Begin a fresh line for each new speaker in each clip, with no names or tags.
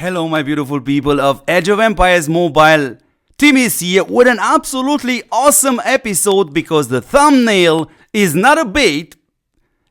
Hello my beautiful people of Age of Empires Mobile. Tim is here with an absolutely awesome episode because the thumbnail is not a bait.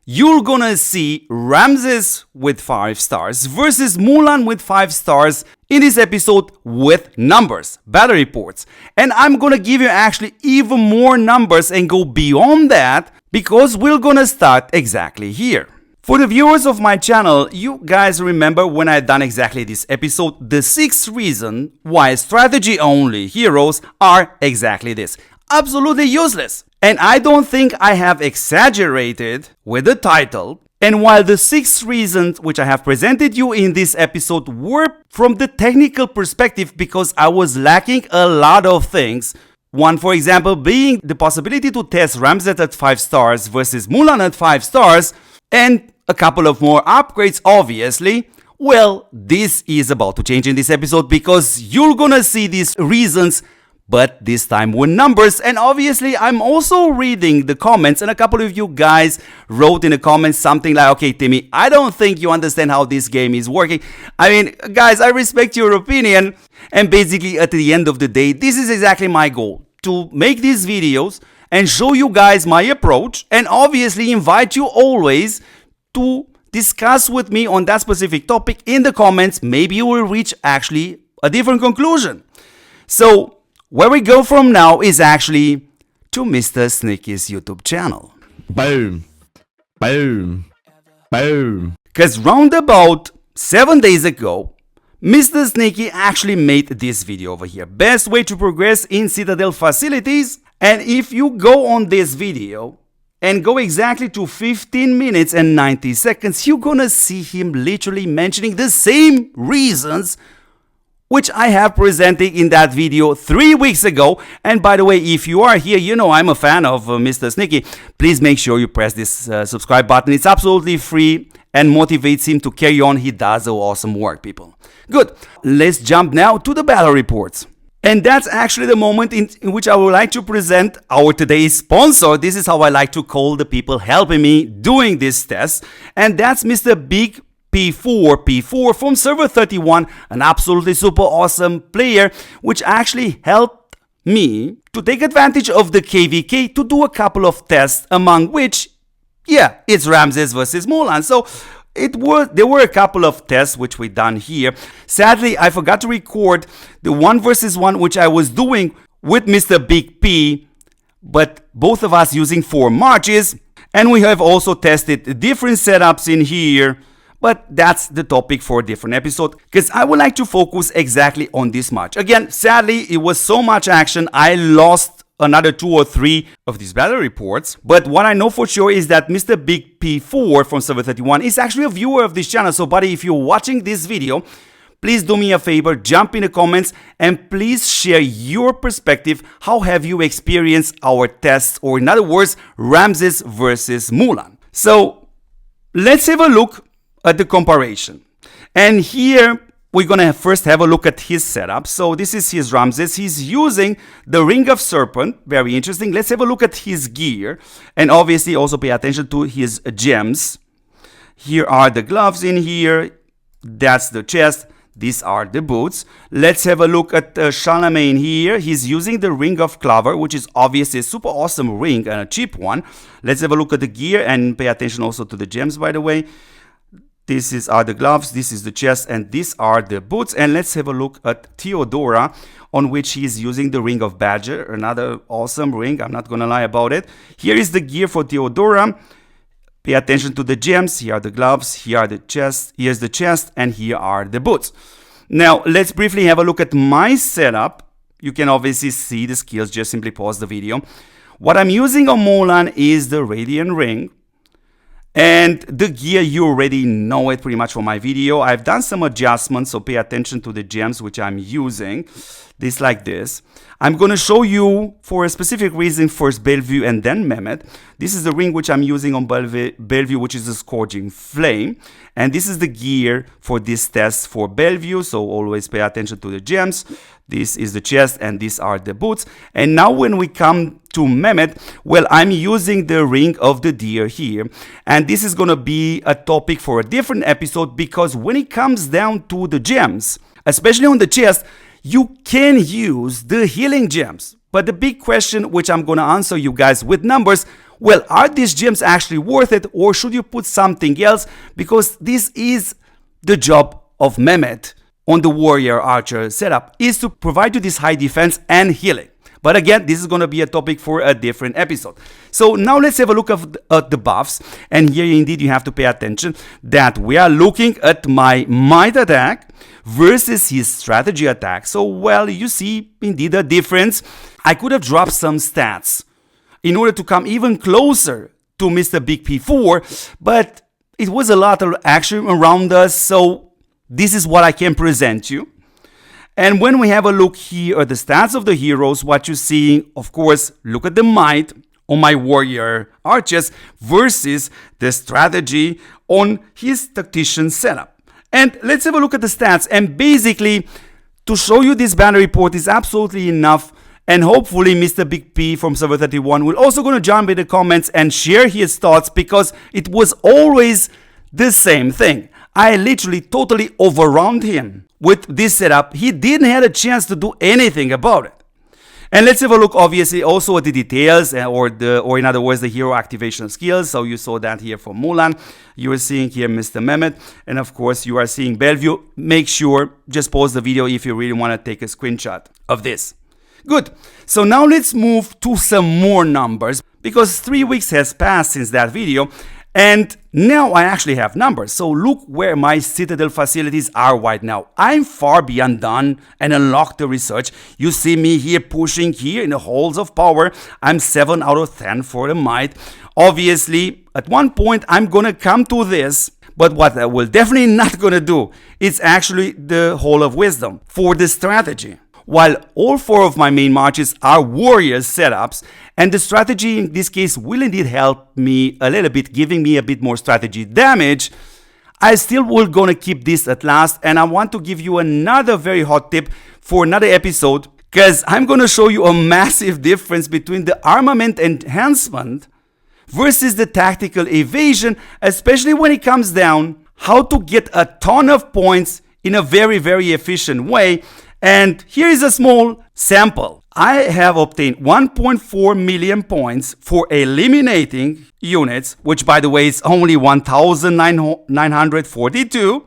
You're gonna see Ramesses with 5 stars versus Mulan with 5 stars in this episode with numbers, battle reports. And I'm gonna give you actually even more numbers and go beyond that because we're gonna start exactly here. For the viewers of my channel, you guys remember when I done exactly this episode, the 6th reason why strategy only heroes are exactly this. Absolutely useless. And I don't think I have exaggerated with the title. And while the 6 reasons which I have presented you in this episode were from the technical perspective because I was lacking a lot of things. One, for example, being the possibility to test Ramesses at 5 stars versus Mulan at 5 stars. And a couple of more upgrades, obviously. Well, this is about to change in this episode because you're gonna see these reasons, but this time with numbers. And obviously, I'm also reading the comments, and a couple of you guys wrote in the comments something like, okay, Timmy, I don't think you understand how this game is working. I mean, guys, I respect your opinion. And basically, at the end of the day, this is exactly my goal, to make these videos and show you guys my approach, and obviously invite you always to discuss with me on that specific topic in the comments. Maybe you will reach actually a different conclusion. So where we go from now is actually to Mr. Sneaky's YouTube channel.
Boom, boom, boom.
Because round about 7 days ago, Mr. Sneaky actually made this video over here. Best way to progress in Citadel facilities. And if you go on this video and go exactly to 15 minutes and 90 seconds, you're gonna see him literally mentioning the same reasons which I have presented in that video 3 weeks ago. And by the way, if you are here, you know I'm a fan of Mr. Sneaky. Please make sure you press this subscribe button. It's absolutely free and motivates him to carry on. He does awesome work, people. Good. Let's jump now to the battle reports. And that's actually the moment in which I would like to present our today's sponsor. This is how I like to call the people helping me doing this test. And that's Mr. Big P4 from Server 31, an absolutely super awesome player, which actually helped me to take advantage of the KVK to do a couple of tests, among which, yeah, it's Ramesses versus Mulan. So there were a couple of tests which we done here. Sadly, I forgot to record the 1 versus 1 which I was doing with Mr. Big P, but both of us using 4 marches, and we have also tested different setups in here, but that's the topic for a different episode because I would like to focus exactly on this march. Again, sadly, it was so much action, I lost another 2 or 3 of these battle reports. But what I know for sure is that Mr. Big P4 from Server 31 is actually a viewer of this channel. So buddy, if you're watching this video, please do me a favor, jump in the comments and please share your perspective. How have you experienced our tests, or in other words, Ramesses versus Mulan? So let's have a look at the comparison. And here we're gonna first have a look at his setup. So this is his Ramesses. He's using the Ring of Serpent. Very interesting. Let's have a look at his gear. And obviously also pay attention to his gems. Here are the gloves in here. That's the chest. These are the boots. Let's have a look at Charlemagne here. He's using the Ring of Clover, which is obviously a super awesome ring and a cheap one. Let's have a look at the gear and pay attention also to the gems, by the way. This are the gloves, this is the chest, and these are the boots. And let's have a look at Theodora, on which he's using the Ring of Badger, another awesome ring, I'm not gonna lie about it. Here is the gear for Theodora. Pay attention to the gems. Here are the gloves, here are the chest, here's the chest, and here are the boots. Now, let's briefly have a look at my setup. You can obviously see the skills, just simply pause the video. What I'm using on Mulan is the Radiant Ring. And the gear, you already know it pretty much from my video. I've done some adjustments, so pay attention to the gems which I'm using. this like this. I'm going to show you for a specific reason first Bellevue and then Mehmet. This is the ring which I'm using on Bellevue, which is the Scourging Flame. And this is the gear for this test for Bellevue, so always pay attention to the gems. This is the chest and these are the boots. And now when we come to Mehmet, well, I'm using the ring of the deer here. And this is going to be a topic for a different episode, because when it comes down to the gems, especially on the chest, you can use the healing gems. But the big question, which I'm going to answer you guys with numbers, well, are these gems actually worth it, or should you put something else? Because this is the job of Mehmet on the warrior archer setup, is to provide you this high defense and healing. But again, this is going to be a topic for a different episode. So now let's have a look at the buffs. And here indeed you have to pay attention that we are looking at my might attack versus his strategy attack. So, well, you see indeed a difference. I could have dropped some stats in order to come even closer to Mr. Big P4, but it was a lot of action around us, so this is what I can present you. And when we have a look here at the stats of the heroes, what you're seeing, of course, look at the might on my warrior archers versus the strategy on his tactician setup. And let's have a look at the stats. And basically, to show you this banner report is absolutely enough. And hopefully Mr. Big P from Server 31 will also going to jump in the comments and share his thoughts, because it was always the same thing. I literally totally overrun him with this setup. He didn't have a chance to do anything about it. And let's have a look obviously also at the details, or in other words the hero activation skills. So you saw that here for Mulan. You are seeing here Mr. Mehmet, and of course you are seeing Bellevue. Make sure just pause the video if you really want to take a screenshot of this. Good. So now let's move to some more numbers, because 3 weeks has passed since that video. And now I actually have numbers. So look where my Citadel facilities are right now. I'm far beyond done and unlocked the research. You see me here pushing here in the halls of power. I'm 7 out of 10 for the might. Obviously, at one point I'm gonna come to this. But what I will definitely not gonna do is actually the Hall of Wisdom for the strategy. While all 4 of my main marches are warrior setups, and the strategy in this case will indeed help me a little bit, giving me a bit more strategy damage, I still will gonna keep this at last. And I want to give you another very hot tip for another episode, because I'm gonna show you a massive difference between the armament enhancement versus the tactical evasion, especially when it comes down how to get a ton of points in a very, very efficient way. And here is a small sample. I have obtained 1.4 million points for eliminating units, which by the way is only 1,942,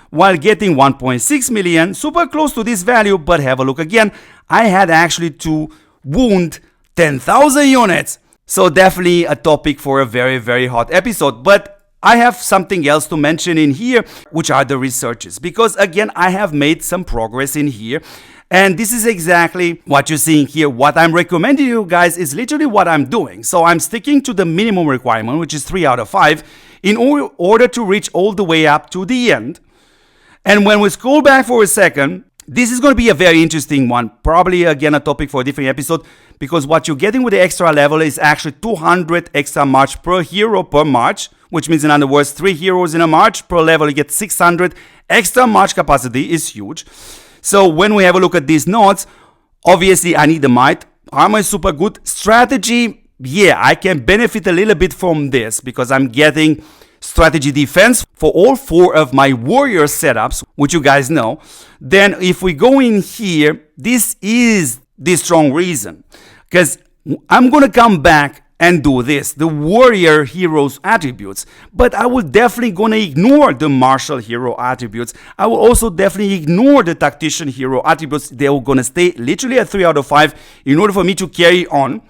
while getting 1.6 million, super close to this value. But have a look again, I had actually to wound 10,000 units. So definitely a topic for a very, very hot episode. But I have something else to mention in here, which are the researches, because again I have made some progress in here, and this is exactly what you're seeing here. What I'm recommending you guys is literally what I'm doing. So I'm sticking to the minimum requirement, which is 3 out of 5, in order to reach all the way up to the end. And when we scroll back for a second, this is going to be a very interesting one, probably again a topic for a different episode, because what you're getting with the extra level is actually 200 extra march per hero per march, which means in other words 3 heroes in a march per level, you get 600 extra march capacity. Is huge. So when we have a look at these nodes, obviously I need the might, armor is super good, strategy, yeah, I can benefit a little bit from this because I'm getting strategy defense for all 4 of my warrior setups, which you guys know. Then if we go in here, this is the strong reason, because I'm gonna come back and do this, the warrior heroes attributes, but I will definitely gonna ignore the martial hero attributes. I will also definitely ignore the tactician hero attributes. They're gonna stay literally at 3 out of 5 in order for me to carry on.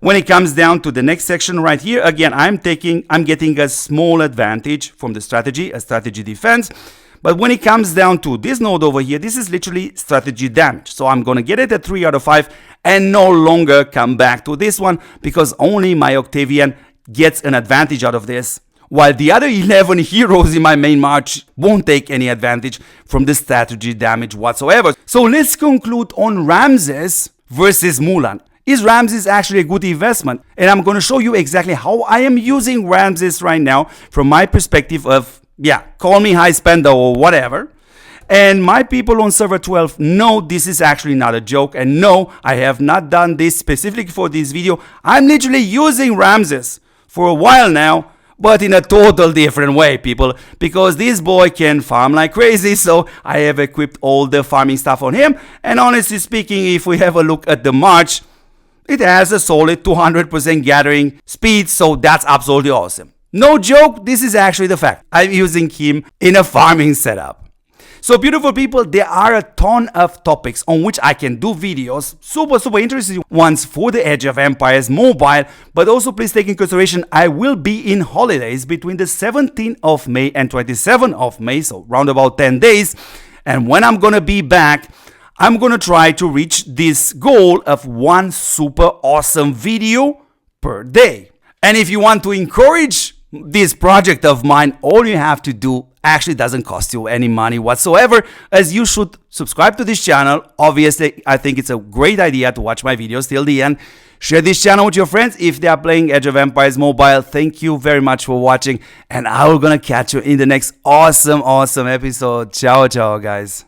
When it comes down to the next section right here, again, I'm getting a small advantage from the strategy, a strategy defense. But when it comes down to this node over here, this is literally strategy damage. So I'm going to get it at 3 out of 5 and no longer come back to this one, because only my Octavian gets an advantage out of this. while the other 11 heroes in my main march won't take any advantage from the strategy damage whatsoever. So let's conclude on Ramesses versus Mulan. Is Ramesses actually a good investment? And I'm going to show you exactly how I am using Ramesses right now from my perspective of, yeah, call me high spender or whatever. And my people on server 12 know this is actually not a joke, and no, I have not done this specifically for this video. I'm literally using Ramesses for a while now, but in a total different way, people, because this boy can farm like crazy. So I have equipped all the farming stuff on him, and honestly speaking, if we have a look at the march, it has a solid 200% gathering speed, so that's absolutely awesome. No joke, this is actually the fact. I'm using him in a farming setup. So beautiful people, there are a ton of topics on which I can do videos, super interesting ones for the Age of Empires mobile, but also please take in consideration I will be in holidays between the 17th of May and 27th of May, so round about 10 days, and when I'm gonna be back, I'm gonna try to reach this goal of one super awesome video per day. And if you want to encourage this project of mine, all you have to do actually doesn't cost you any money whatsoever, as you should subscribe to this channel. Obviously, I think it's a great idea to watch my videos till the end. Share this channel with your friends if they are playing Age of Empires Mobile. Thank you very much for watching, and I'm gonna catch you in the next awesome episode. Ciao, guys.